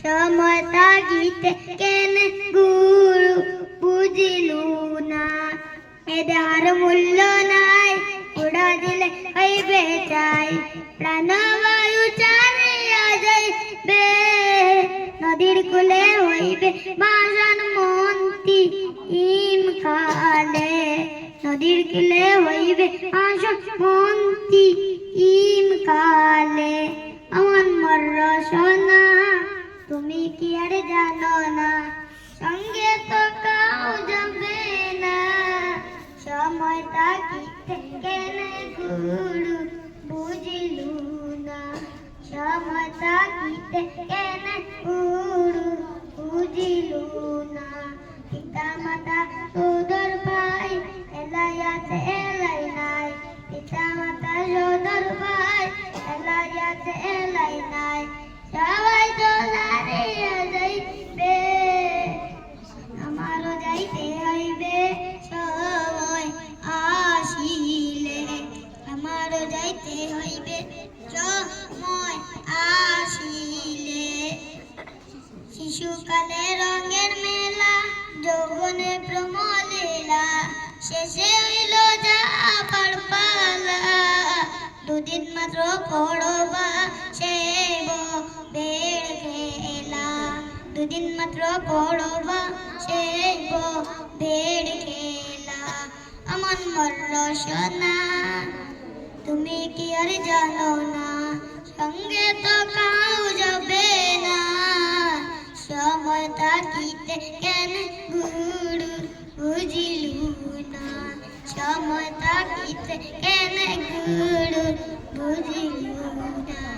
সময় তাগিতে কেন গুরু বুঝিলু না এ দেহার মূল্য নাই উড়া দিলে হইবে চাই প্রাণবায়ু চালিয়া যাইবে নদীর কূলে হইবে বাসন মন্তি হিম খালে নদীর কূলে হইবে বাসন মন্তি হিম খালে আমার মর্র সোনা তুমি কি আর জানো না সঙ্গে তো কাউ যাবে না সময় তাকিতে কেন গুরু বুঝিলু না সময় তাকিতে কেন গুরু বুঝিলু না পিতা মাতা সোদর ভাই এলাই আছে এলাই নাই পিতা মাতা সোদর ভাই এলাই আছে এলাই নাই সবাই তো হারিয়ে যাইবে আমারও যাইতে হইবে সময় আসিলে আমারও যাইতে হইবে সময় আসিলে শিশুকালে রঙের মেলা যৌবনে প্রমলীলা শেষে হইল যা পাড়পালা দুদিন মাত্র পড়বা সেব বেড় খেলা দুদিন মাত্র পড়বা সেব বেড় খেলা আমার মর্র সোনা তুমি কি আর জানো না সঙ্গে তো কাউ যাবে না সময় তাকিতে কেন গুরু বুঝিলু না সময় তাকিতে কেন গুরু বুঝিলু না।